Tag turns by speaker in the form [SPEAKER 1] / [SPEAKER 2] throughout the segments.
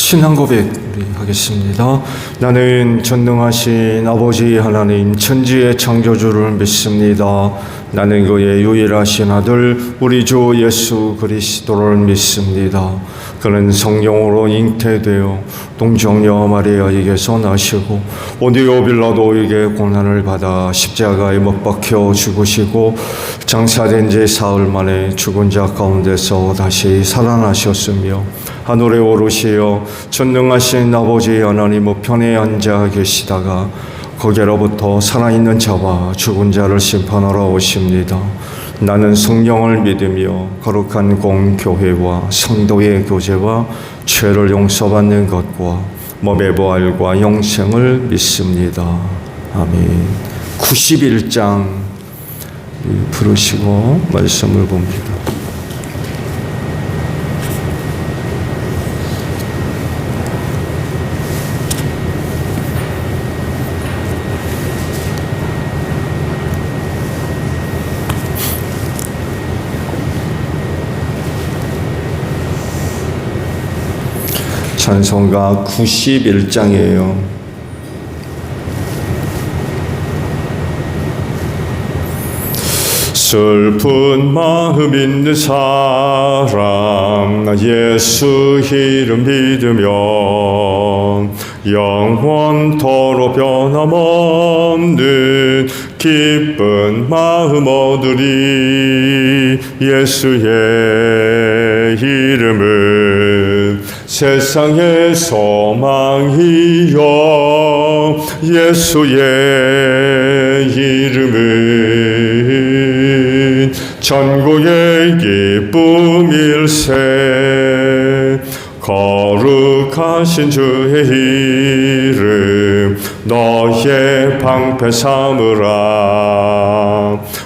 [SPEAKER 1] 신앙 고백 우리 하겠습니다. 나는 전능하신 아버지 하나님 천지의 창조주를 믿습니다. 나는 그의 유일하신 아들 우리 주 예수 그리스도를 믿습니다. 그는 성령으로 잉태되어 동정녀 마리아에게서 나시고 본디오 빌라도에게 고난을 받아 십자가에 못 박혀 죽으시고 장사된 지 사흘 만에 죽은 자 가운데서 다시 살아나셨으며 하늘에 오르시어 전능하신 아버지 하나님 우편에 앉아 계시다가 거기로부터 살아있는 자와 죽은 자를 심판하러 오십니다. 나는 성령을 믿으며 거룩한 공교회와 성도의 교제와 죄를 용서받는 것과 몸의 부활과 영생을 믿습니다. 아멘. 91장 부르시고 말씀을 봅니다. 찬송가 91장이에요. 슬픈 마음 있는 사람 예수 이름 믿으며 영원토록 변함없는 기쁜 마음 얻으리. 예수의 이름은 세상의 소망이요 예수의 이름은 전국의 기쁨일세. 거룩하신 주의 이름 너의 방패 삼으라.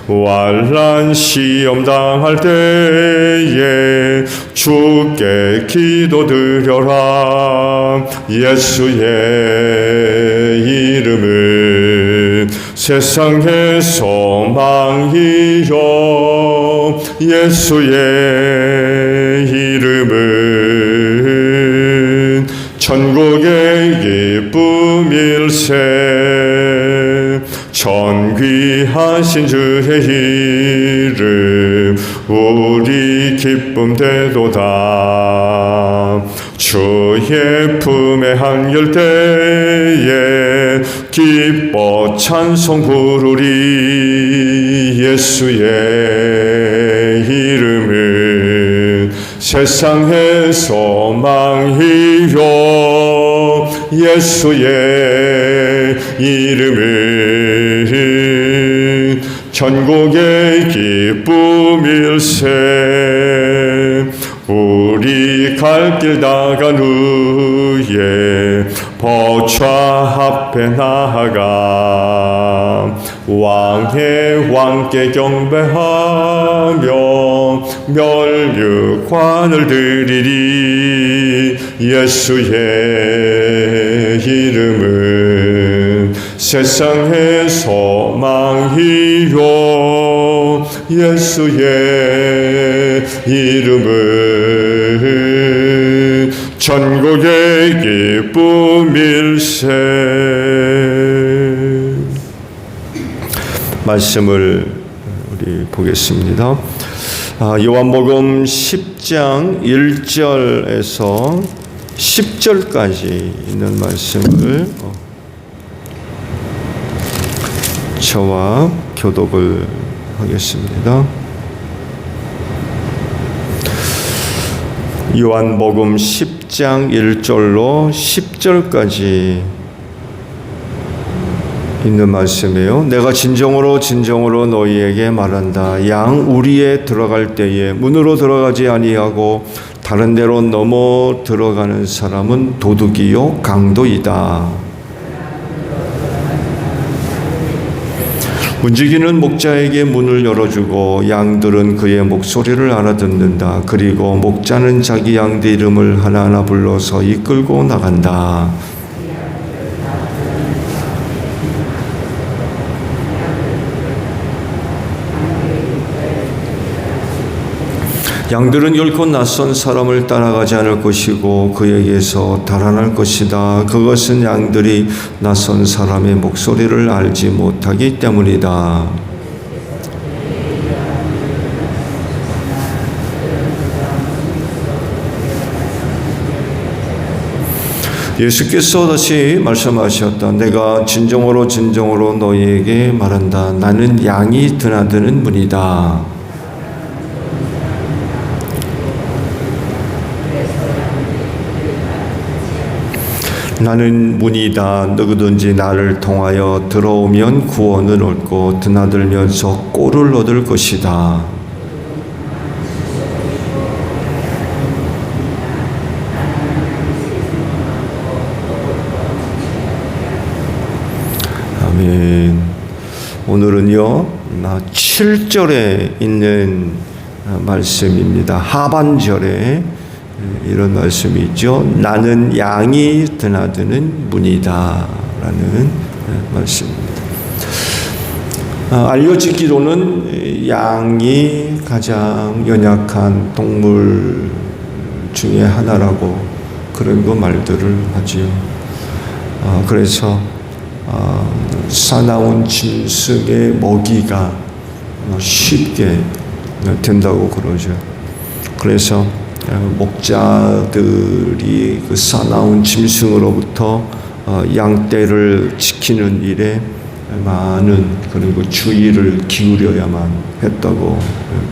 [SPEAKER 1] 환난 시험 당할 때에 주께 기도드려라. 예수의 이름은 세상의 소망이요 예수의 이름은 천국의 기쁨일세. 존귀하신 주의 이름 우리 기쁨 되도다. 주의 품에 안길 때에 기뻐 찬송 부르리. 예수의 이름은 세상의 소망이요 예수의 이름은 천국의 기쁨일세. 우리 갈 길 나간 후에 보좌 앞에 나아가 왕의 왕께 경배하며 멸류관을 드리리. 예수의 이름은 세상의 소망이요 예수의 이름은 천국의 기쁨일세. 말씀을 우리 보겠습니다. 요한복음 10장 1절에서 10절까지 있는 말씀을 저와 교독을 하겠습니다. 요한복음 10장 1절로 10절까지 있는 말씀이에요. 내가 진정으로 너희에게 말한다. 양 우리에 들어갈 때에 문으로 들어가지 아니하고 다른 데로 넘어 들어가는 사람은 도둑이요 강도이다. 움직이는 목자에게 문을 열어주고 양들은 그의 목소리를 알아듣는다. 그리고 목자는 자기 양들 이름을 하나하나 불러서 이끌고 나간다. 양들은 결코 낯선 사람을 따라가지 않을 것이고 그에게서 달아날 것이다. 그것은 양들이 낯선 사람의 목소리를 알지 못하기 때문이다. 예수께서 다시 말씀하셨다. 내가 진정으로 진정으로 너희에게 말한다. 나는 양이 드나드는 문이다. 나는 문이다. 누구든지 나를 통하여 들어오면 구원을 얻고 드나들면서 꼴을 얻을 것이다. 아멘. 오늘은요 7절에 있는 말씀입니다. 하반절에 이런 말씀이 있죠. 나는 양이 드나드는 문이다 라는 말씀입니다. 알려지기로는 양이 가장 연약한 동물 중에 하나라고 그런 거 말들을 하지요. 그래서 사나운 짐승의 먹이가 쉽게 된다고 그러죠. 그래서 목자들이 그 사나운 짐승으로부터 양떼를 지키는 일에 많은 그리고 주의를 기울여야만 했다고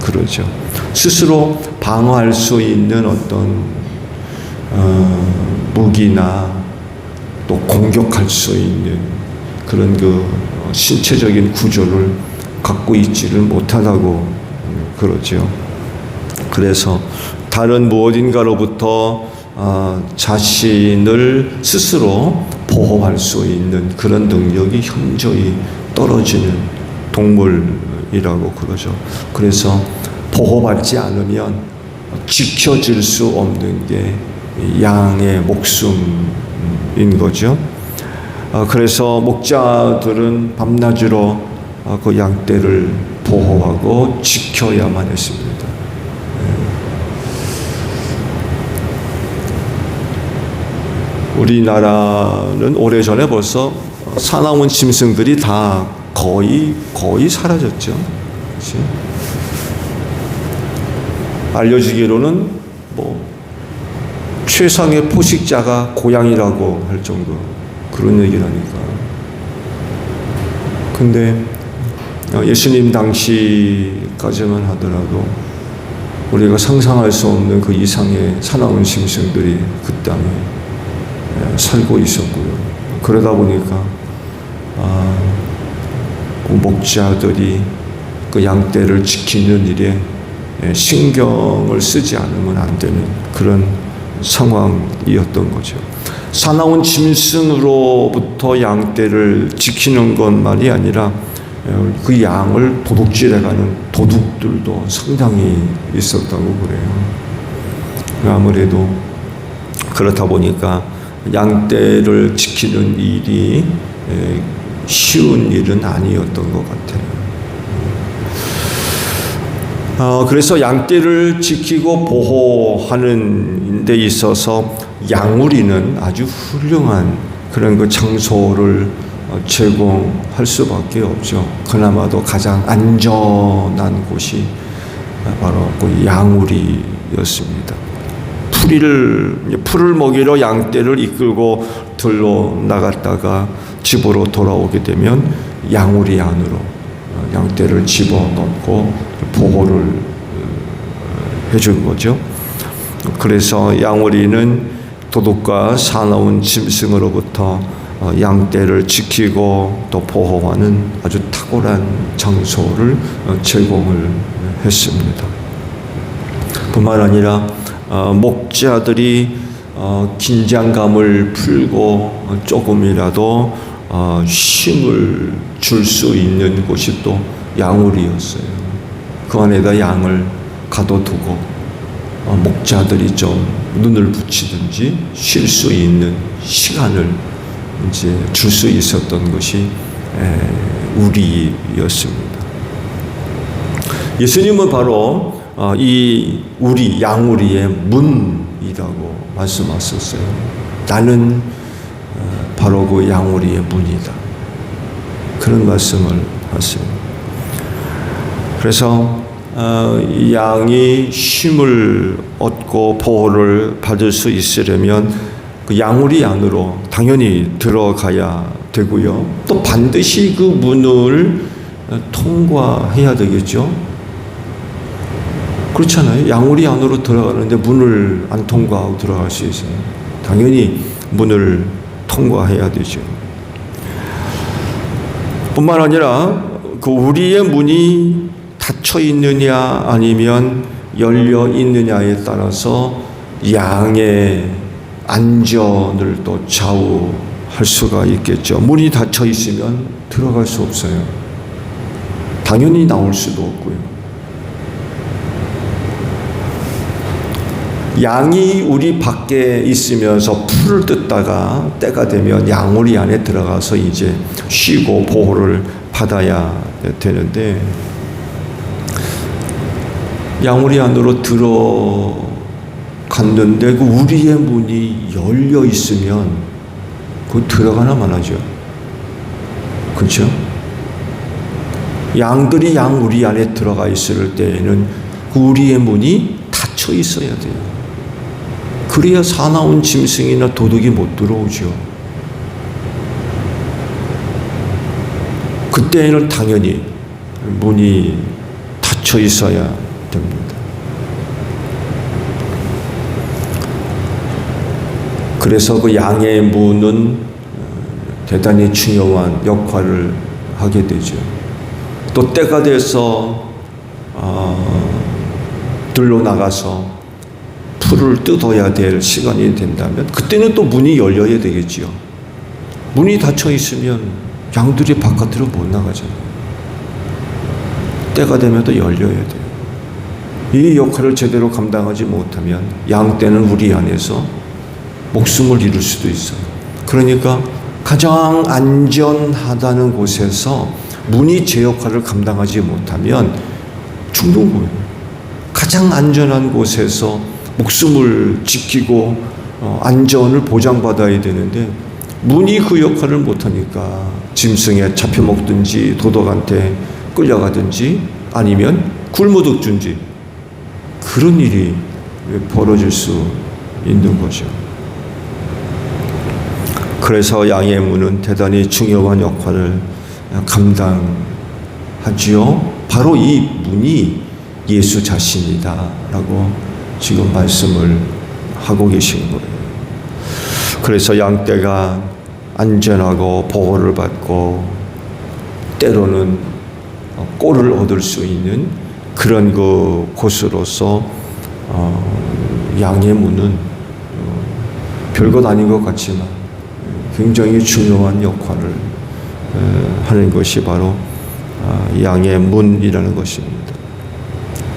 [SPEAKER 1] 그러죠. 스스로 방어할 수 있는 어떤 무기나 또 공격할 수 있는 그런 그 신체적인 구조를 갖고 있지를 못하다고 그러죠. 그래서 다른 무엇인가로부터 자신을 스스로 보호할 수 있는 그런 능력이 현저히 떨어지는 동물이라고 그러죠. 그래서 보호받지 않으면 지켜질 수 없는 게 양의 목숨인 거죠. 그래서 목자들은 밤낮으로 그 양떼를 보호하고 지켜야만 했습니다. 우리나라는 오래전에 벌써 사나운 짐승들이 다 거의 사라졌죠. 그렇지? 알려지기로는 최상의 포식자가 고양이라고 할 정도 그런 얘기를 하니까. 근데 예수님 당시까지만 하더라도 우리가 상상할 수 없는 그 이상의 사나운 짐승들이 그 땅에 살고 있었고요. 그러다 보니까 목자들이 그 양떼를 지키는 일에 신경을 쓰지 않으면 안 되는 그런 상황이었던 거죠. 사나운 짐승으로부터 양떼를 지키는 것만이 아니라 그 양을 도둑질해가는 도둑들도 상당히 있었다고 그래요. 아무래도 그렇다 보니까 양떼를 지키는 일이 쉬운 일은 아니었던 것 같아요. 그래서 양떼를 지키고 보호하는 데 있어서 양우리는 아주 훌륭한 그런 그 장소를 제공할 수밖에 없죠. 그나마도 가장 안전한 곳이 바로 그 양우리였습니다. 풀을 먹이러 양떼를 이끌고 들러 나갔다가 집으로 돌아오게 되면 양우리 안으로 양떼를 집어넣고 보호를 해준 거죠. 그래서 양우리는 도둑과 사나운 짐승으로부터 양떼를 지키고 또 보호하는 아주 탁월한 장소를 제공을 했습니다. 뿐만 아니라 목자들이 긴장감을 풀고 조금이라도 쉼을 줄 수 있는 곳이 또 양우리였어요. 그 안에다 양을 가둬두고 목자들이 좀 눈을 붙이든지 쉴 수 있는 시간을 이제 줄 수 있었던 것이 우리였습니다. 예수님은 바로 이 우리 양우리의 문이라고 말씀하셨어요. 나는 바로 그 양우리의 문이다. 그런 말씀을 하세요. 그래서 양이 쉼을 얻고 보호를 받을 수 있으려면 그 양우리 안으로 당연히 들어가야 되고요. 또 반드시 그 문을 통과해야 되겠죠. 그렇잖아요. 양우리 안으로 들어가는데 문을 안 통과하고 들어갈 수 있어요. 당연히 문을 통과해야 되죠. 뿐만 아니라 그 우리의 문이 닫혀 있느냐 아니면 열려 있느냐에 따라서 양의 안전을 또 좌우할 수가 있겠죠. 문이 닫혀 있으면 들어갈 수 없어요. 당연히 나올 수도 없고요. 양이 우리 밖에 있으면서 풀을 뜯다가 때가 되면 양우리 안에 들어가서 이제 쉬고 보호를 받아야 되는데, 양우리 안으로 들어갔는데 그 우리의 문이 열려 있으면 그 들어가나 마나죠. 그렇죠? 양들이 양우리 안에 들어가 있을 때에는 그 우리의 문이 닫혀 있어야 돼요. 그래야 사나운 짐승이나 도둑이 못 들어오죠. 그때에는 당연히 문이 닫혀 있어야 됩니다. 그래서 그 양의 문은 대단히 중요한 역할을 하게 되죠. 또 때가 돼서 들로 나가서 풀을 뜯어야 될 시간이 된다면 그때는 또 문이 열려야 되겠지요. 문이 닫혀 있으면 양들이 바깥으로 못 나가잖아요. 때가 되면 또 열려야 돼요. 이 역할을 제대로 감당하지 못하면 양떼는 우리 안에서 목숨을 잃을 수도 있어요. 그러니까 가장 안전하다는 곳에서 문이 제 역할을 감당하지 못하면 죽는 거예요. 가장 안전한 곳에서 목숨을 지키고 안전을 보장받아야 되는데 문이 그 역할을 못하니까 짐승에 잡혀먹든지 도덕한테 끌려가든지 아니면 굶어 죽든지 그런 일이 벌어질 수 있는 거죠. 그래서 양의 문은 대단히 중요한 역할을 감당하지요. 바로 이 문이 예수 자신이다라고 지금 말씀을 하고 계신 거예요. 그래서 양떼가 안전하고 보호를 받고 때로는 꼴을 얻을 수 있는 그런 그 곳으로서 양의 문은 별것 아닌 것 같지만 굉장히 중요한 역할을 하는 것이 바로 양의 문이라는 것입니다.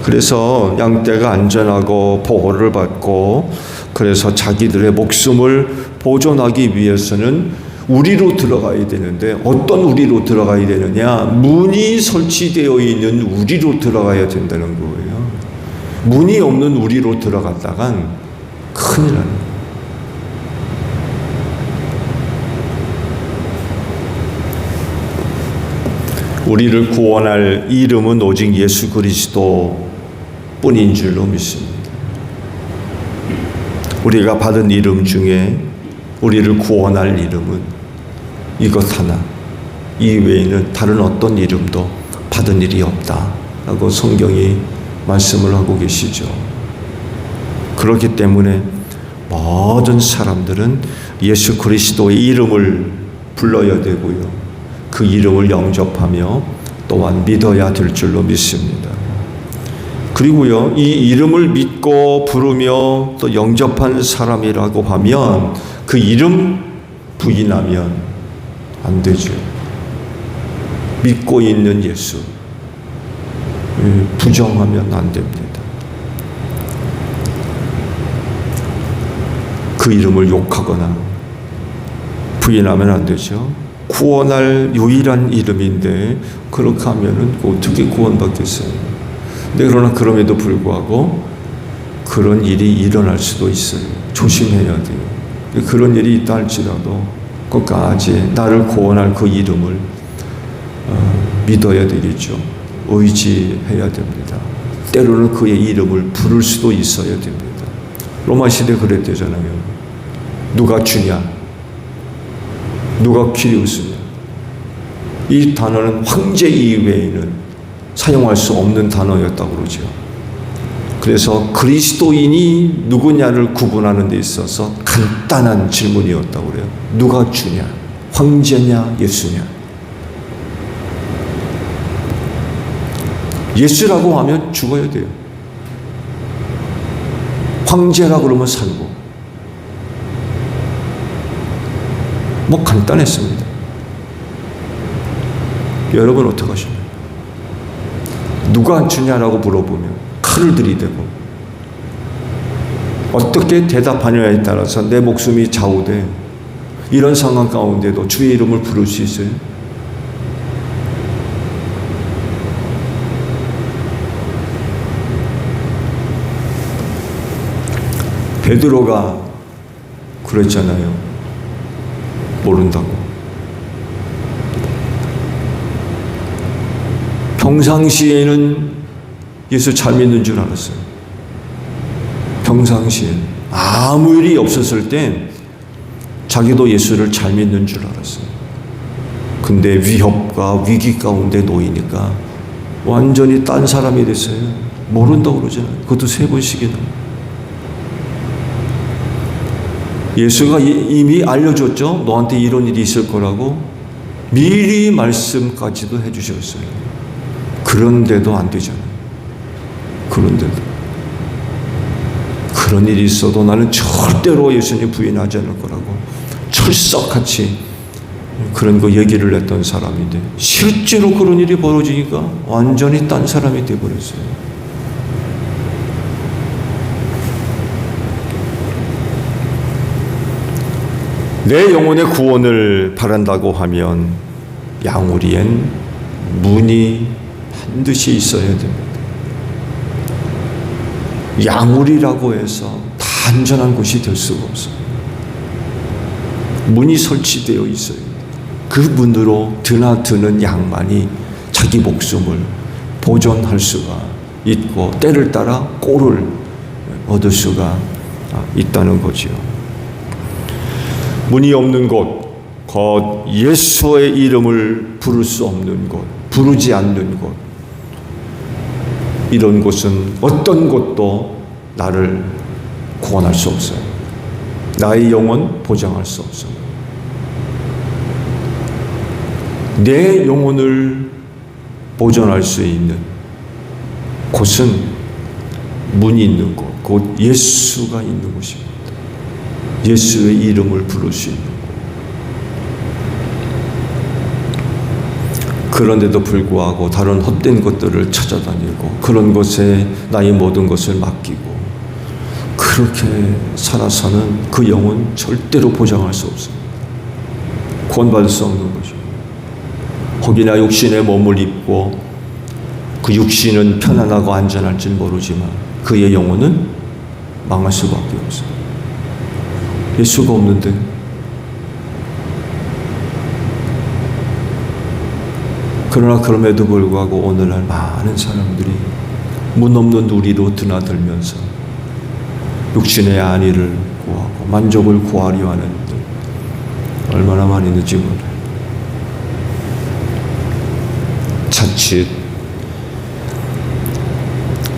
[SPEAKER 1] 그래서 양떼가 안전하고 보호를 받고 그래서 자기들의 목숨을 보존하기 위해서는 우리로 들어가야 되는데 어떤 우리로 들어가야 되느냐? 문이 설치되어 있는 우리로 들어가야 된다는 거예요. 문이 없는 우리로 들어갔다간 큰일 나는 거예요. 우리를 구원할 이름은 오직 예수 그리스도 뿐인 줄로 믿습니다. 우리가 받은 이름 중에 우리를 구원할 이름은 이것 하나, 이 외에는 다른 어떤 이름도 받은 일이 없다라고 성경이 말씀을 하고 계시죠. 그렇기 때문에 모든 사람들은 예수 그리스도의 이름을 불러야 되고요. 그 이름을 영접하며 또한 믿어야 될 줄로 믿습니다. 그리고요, 이 이름을 믿고 부르며 또 영접한 사람이라고 하면 그 이름 부인하면 안 되죠. 믿고 있는 예수 부정하면 안 됩니다. 그 이름을 욕하거나 부인하면 안 되죠. 구원할 유일한 이름인데 그렇게 하면은 어떻게 구원받겠어요? 근데 그러나 그럼에도 불구하고 그런 일이 일어날 수도 있어요. 조심해야 돼요. 그런 일이 있다 할지라도 끝까지 나를 구원할 그 이름을 믿어야 되겠죠. 의지해야 됩니다. 때로는 그의 이름을 부를 수도 있어야 됩니다. 로마 시대 그랬대잖아요. 누가 주냐? 누가 퀴리우스냐? 이 단어는 황제 이외에는 사용할 수 없는 단어였다고 그러죠. 그래서 그리스도인이 누구냐를 구분하는 데 있어서 간단한 질문이었다고 그래요. 누가 주냐? 황제냐? 예수냐? 예수라고 하면 죽어야 돼요. 황제라고 그러면 살고. 뭐 간단했습니다. 여러분 어떻게 하십니까? 누가 주냐라고 물어보면 칼을 들이대고 어떻게 대답하느냐에 따라서 내 목숨이 좌우돼. 이런 상황 가운데도 주의 이름을 부를 수 있어요? 베드로가 그랬잖아요. 모른다고. 평상시에는 예수 잘 믿는 줄 알았어요. 평상시에 아무 일이 없었을 때 자기도 예수를 잘 믿는 줄 알았어요. 근데 위협과 위기 가운데 놓이니까 완전히 딴 사람이 됐어요. 모른다고 그러잖아요. 그것도 3번씩이나. 예수가 이미 알려줬죠. 너한테 이런 일이 있을 거라고 미리 말씀까지도 해주셨어요. 그런데도 안 되잖아요. 그런데도. 그런 일이 있어도 나는 절대로 예수님 부인하지 않을 거라고 철석같이 그런 거 얘기를 했던 사람인데 실제로 그런 일이 벌어지니까 완전히 딴 사람이 돼버렸어요. 내 영혼의 구원을 바란다고 하면 양우리엔 문이 반드시 있어야 됩니다. 양우리라고 해서 다 안전한 곳이 될 수가 없어요. 문이 설치되어 있어요. 그 문으로 드나드는 양만이 자기 목숨을 보존할 수가 있고 때를 따라 꼴을 얻을 수가 있다는 거죠. 문이 없는 곳, 곧 예수의 이름을 부를 수 없는 곳, 부르지 않는 곳, 이런 곳은 어떤 곳도 나를 구원할 수 없어요. 나의 영혼 보장할 수 없어요. 내 영혼을 보존할 수 있는 곳은 문이 있는 곳, 곧 예수가 있는 곳입니다. 예수의 이름을 부를 수 있는 곳. 그런데도 불구하고 다른 헛된 것들을 찾아다니고 그런 것에 나의 모든 것을 맡기고 그렇게 살아서는 그 영혼 절대로 보장할 수 없습니다. 구원받을 수 없는 거죠. 혹이나 육신의 몸을 입고 그 육신은 편안하고 안전할지는 모르지만 그의 영혼은 망할 수밖에 없어요. 예수가 없는데 그러나 그럼에도 불구하고 오늘날 많은 사람들이 문 없는 우리로 드나들면서 육신의 안위를 구하고 만족을 구하려 하는 들 얼마나 많이 있는지 몰라요. 자칫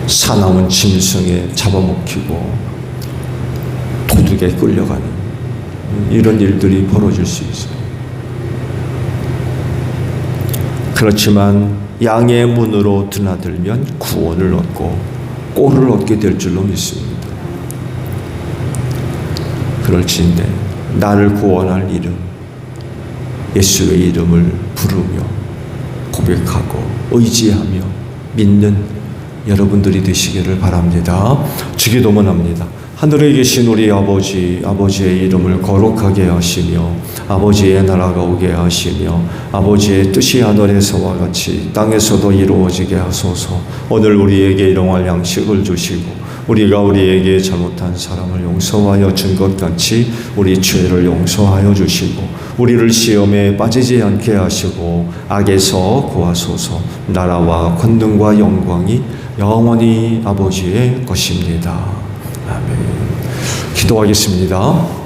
[SPEAKER 1] 사나운 짐승에 잡아먹히고 도둑에 끌려가는 이런 일들이 벌어질 수 있어요. 그렇지만 양의 문으로 드나들면 구원을 얻고 꼴을 얻게 될 줄로 믿습니다. 그럴지인데 나를 구원할 이름 예수의 이름을 부르며 고백하고 의지하며 믿는 여러분들이 되시기를 바랍니다. 주기도문합니다. 하늘에 계신 우리 아버지, 아버지의 이름을 거룩하게 하시며 아버지의 나라가 오게 하시며 아버지의 뜻이 하늘에서와 같이 땅에서도 이루어지게 하소서. 오늘 우리에게 일용할 양식을 주시고 우리가 우리에게 잘못한 사람을 용서하여 준 것 같이 우리 죄를 용서하여 주시고 우리를 시험에 빠지지 않게 하시고 악에서 구하소서. 나라와 권능과 영광이 영원히 아버지의 것입니다. 아멘. 기도하겠습니다.